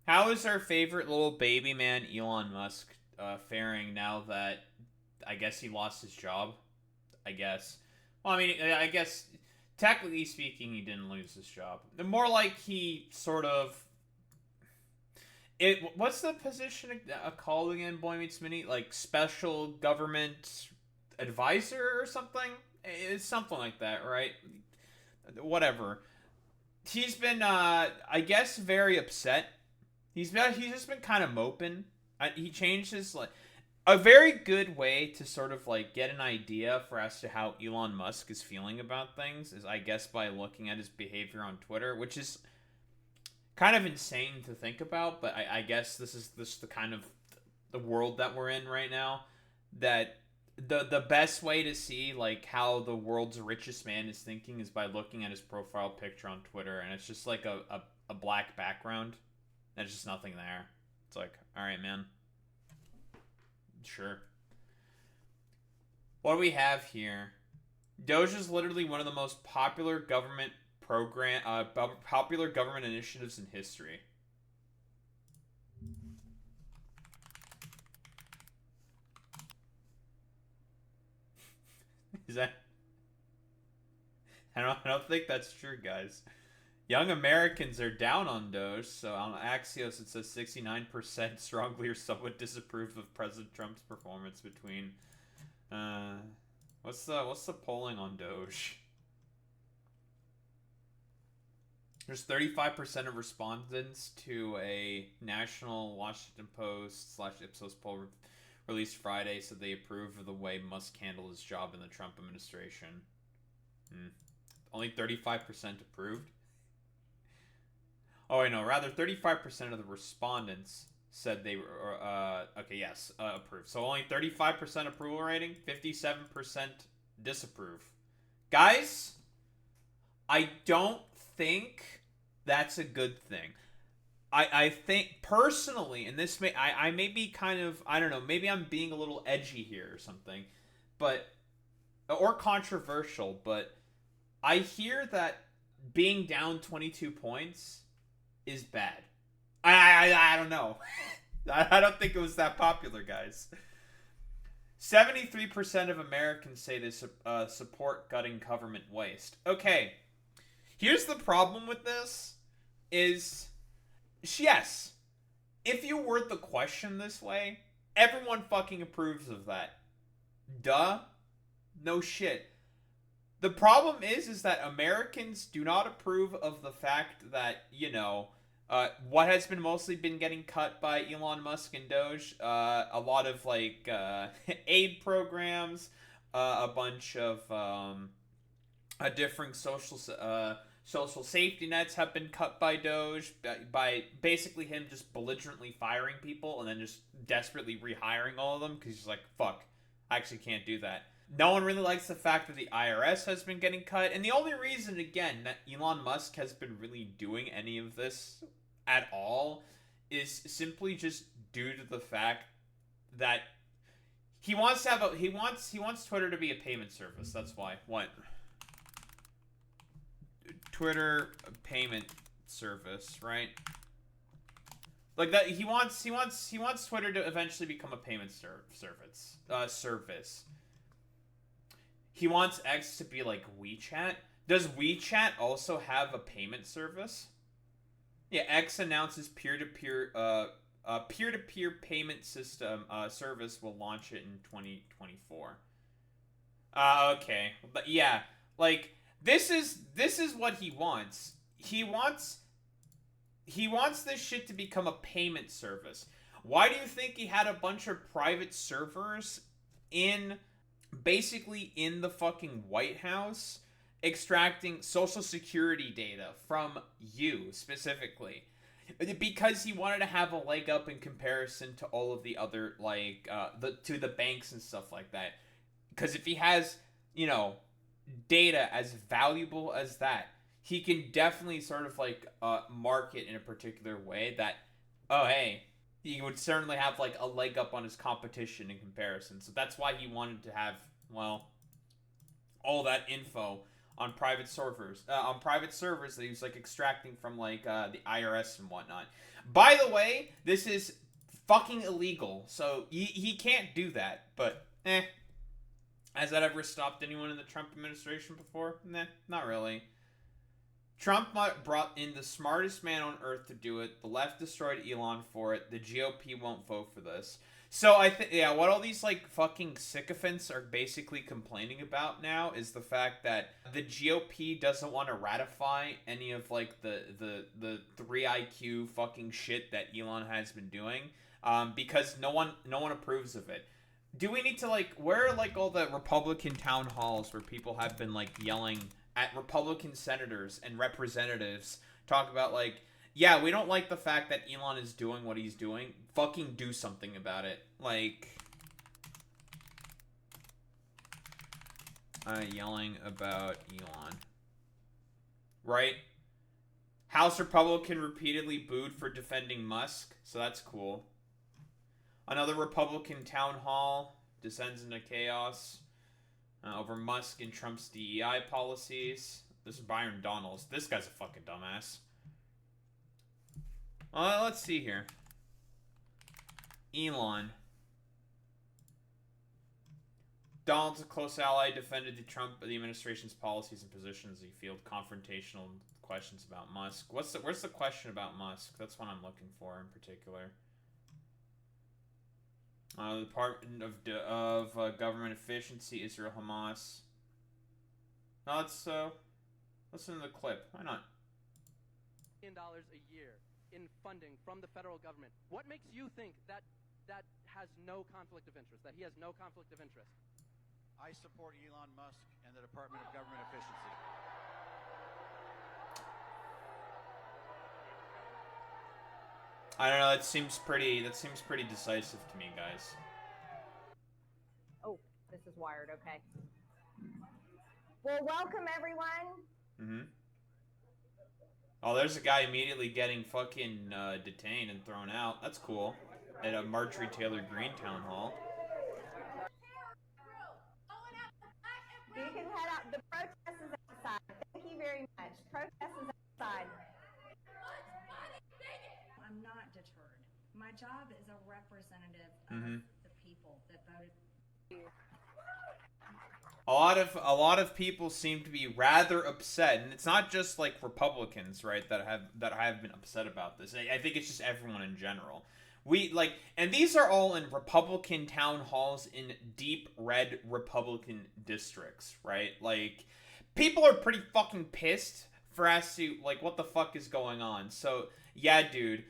How is our favorite little baby man Elon Musk faring now that I guess he lost his job? I guess. Well, I mean, I guess technically speaking, he didn't lose his job. More like he sort of. What's the position called again? Boy Meets Mini, like special government advisor or something. It's something like that, right? Whatever. He's been, I guess, very upset. He's just been kind of moping. He changed his like a very good way to sort of like get an idea for as to how Elon Musk is feeling about things is, I guess, by looking at his behavior on Twitter, which is kind of insane to think about. But I guess this the kind of the world that we're in right now. That the best way to see like how the world's richest man is thinking is by looking at his profile picture on Twitter, and it's just like a black background. There's just nothing there. It's like, all right, man. Sure. What do we have here? Doge is literally one of the most popular government initiatives in history. Is that? I don't think that's true, guys. Young Americans are down on Doge, so on Axios it says 69% strongly or somewhat disapprove of President Trump's performance between. Uh, what's the polling on Doge? There's 35% of respondents to a national Washington Post / Ipsos poll released Friday said they approve of the way Musk handled his job in the Trump administration. Only 35% approved. Oh, I know. Rather, 35% of the respondents said they were okay. Yes, approved. So only 35% approval rating, 57% disapprove. Guys, I don't think that's a good thing. I think personally, and this I may be kind of, I don't know, maybe I'm being a little edgy here or something, but or controversial, but I hear that being down 22 points is bad. I don't know. I don't think it was that popular, guys. 73% of Americans say they support gutting government waste. Okay, here's the problem with this is, yes, if you word the question this way, everyone fucking approves of that. Duh. No shit. The problem is that Americans do not approve of the fact that, what has been mostly been getting cut by Elon Musk and Doge, a lot of like aid programs, a bunch of different social safety nets have been cut by Doge by basically him just belligerently firing people and then just desperately rehiring all of them because he's like, fuck, I actually can't do that. No one really likes the fact that the IRS has been getting cut, and the only reason, again, that Elon Musk has been really doing any of this at all is simply just due to the fact that he wants to have he wants Twitter to be a payment service. That's why. What? Twitter payment service, right? Like that, he wants Twitter to eventually become a payment service. He wants X to be like WeChat. Does WeChat also have a payment service? Yeah, X announces peer-to-peer payment system service will launch it in 2024. Okay. But yeah, like this is what he wants. He wants this shit to become a payment service. Why do you think he had a bunch of private servers in basically in the fucking White House extracting social security data from you specifically? Because he wanted to have a leg up in comparison to all of the other like the banks and stuff like that. Because if he has, you know, data as valuable as that, he can definitely sort of like market in a particular way that, oh hey, he would certainly have like a leg up on his competition in comparison. So that's why he wanted to have, well, all that info on private servers that he was like extracting from like the IRS and whatnot. By the way, this is fucking illegal, so he can't do that. But has that ever stopped anyone in the Trump administration before? Nah, not really. Trump brought in the smartest man on earth to do it. The left destroyed Elon for it. The GOP won't vote for this. So I think, yeah, what all these like fucking sycophants are basically complaining about now is the fact that the GOP doesn't want to ratify any of like the 3 IQ fucking shit that Elon has been doing, because no one approves of it. Do we need to like, where are like all the Republican town halls where people have been like yelling at Republican senators and representatives, talk about like, yeah, we don't like the fact that Elon is doing what he's doing. Fucking do something about it. Like, yelling about Elon. Right? House Republican repeatedly booed for defending Musk, so that's cool. Another Republican town hall descends into chaos over Musk and Trump's DEI policies. This is Byron Donalds. This guy's a fucking dumbass. Let's see here. Elon. Donald's a close ally, defended the administration's policies and positions. He fielded confrontational questions about Musk. Where's the question about Musk? That's what I'm looking for in particular. The Department of Government Efficiency, Israel, Hamas. Now let's listen to the clip. Why not? $1 billion a year in funding from the federal government. What makes you think that has no conflict of interest? That he has no conflict of interest? I support Elon Musk and the Department of Government Efficiency. I don't know. That seems pretty decisive to me, guys. Oh, this is wired. Okay. Well, welcome everyone. Mm-hmm. Oh, there's a guy immediately getting fucking detained and thrown out. That's cool. At a Marjorie Taylor Greene town hall. You can head out. The protest is outside. Thank you very much. Protest is outside. I'm not deterred. My job is a representative of the people that voted. A lot of people seem to be rather upset, and it's not just like Republicans, right, that have been upset about this. I think it's just everyone in general. And these are all in Republican town halls in deep red Republican districts, right? Like, people are pretty fucking pissed for us to, like, what the fuck is going on? So, yeah, dude,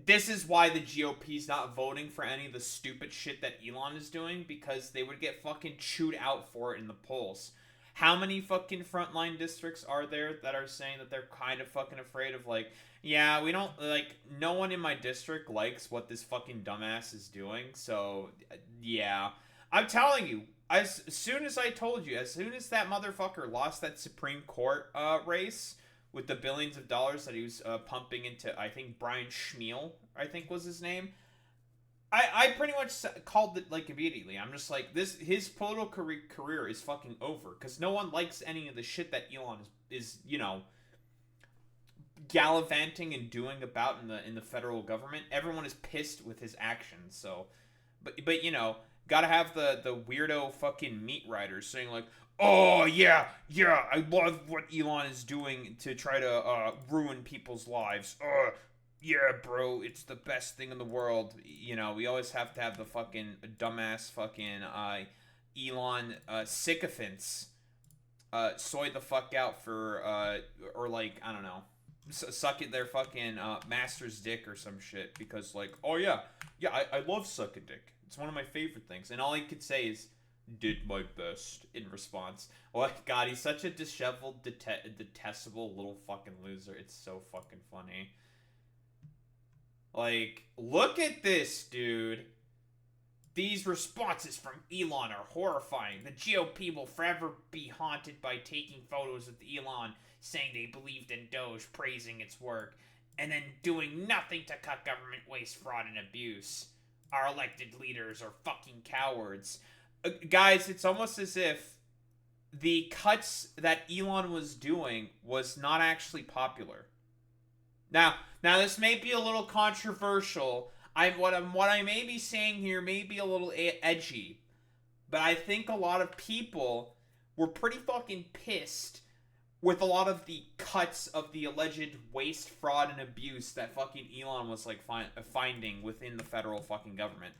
this is why the GOP's not voting for any of the stupid shit that Elon is doing, because they would get fucking chewed out for it in the polls. How many fucking frontline districts are there that are saying that they're kind of fucking afraid of, like, yeah, we don't, like, no one in my district likes what this fucking dumbass is doing, so, yeah. I'm telling you, as soon as that motherfucker lost that Supreme Court race with the billions of dollars that he was pumping into, I think, Brian Schmiel, I think was his name, I pretty much called it, like, immediately. I'm just like, his political career is fucking over, because no one likes any of the shit that Elon is, you know, gallivanting and doing about in the federal government. Everyone is pissed with his actions. So, but you know, gotta have the weirdo fucking meat riders saying like, oh yeah, I love what Elon is doing to try to ruin people's lives. Yeah, bro, it's the best thing in the world. You know, we always have to have the fucking dumbass fucking Elon sycophants soy the fuck out for or like, I don't know, suck at their fucking master's dick or some shit, because like, oh yeah, I love sucking dick. It's one of my favorite things. And all he could say is, did my best in response. Oh god, he's such a disheveled, detestable little fucking loser. It's so fucking funny. Like, look at this, dude. These responses from Elon are horrifying. The GOP will forever be haunted by taking photos of Elon saying they believed in DOGE, praising its work, and then doing nothing to cut government waste, fraud, and abuse. Our elected leaders are fucking cowards. Guys, it's almost as if the cuts that Elon was doing was not actually popular. Now this may be a little controversial. What I may be saying here may be a little edgy, but I think a lot of people were pretty fucking pissed with a lot of the cuts of the alleged waste, fraud, and abuse that fucking Elon was like finding within the federal fucking government.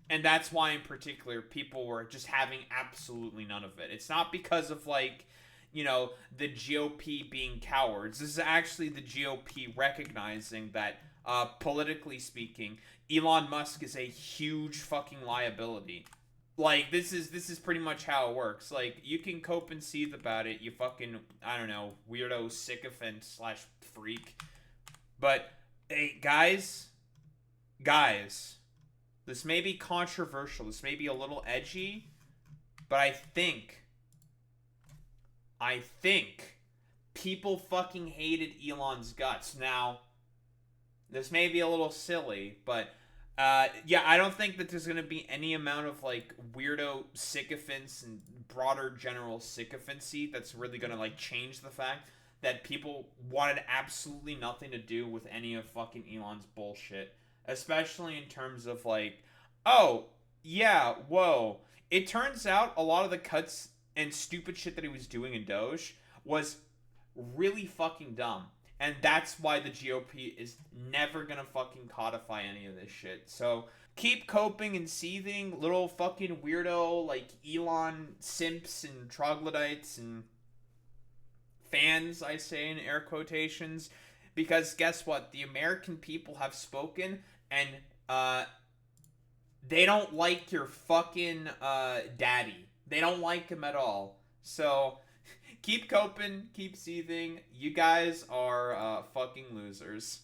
And that's why, in particular, people were just having absolutely none of it. It's not because of, like, you know, the GOP being cowards. This is actually the GOP recognizing that, politically speaking, Elon Musk is a huge fucking liability. Like, this is pretty much how it works. Like, you can cope and seethe about it, you fucking, I don't know, weirdo sycophant / freak. But, hey, guys, this may be controversial, this may be a little edgy, but I think people fucking hated Elon's guts. Now, this may be a little silly, but yeah, I don't think that there's going to be any amount of, like, weirdo sycophants and broader general sycophancy that's really going to, like, change the fact that people wanted absolutely nothing to do with any of fucking Elon's bullshit. Especially in terms of, like, oh, yeah, whoa. It turns out a lot of the cuts and stupid shit that he was doing in Doge was really fucking dumb. And that's why the GOP is never gonna fucking codify any of this shit. So, keep coping and seething, little fucking weirdo, like, Elon simps and troglodytes and fans, I say in air quotations. Because guess what? The American people have spoken, and they don't like your fucking daddy. They don't like him at all. So, keep coping, keep seething. You guys are fucking losers.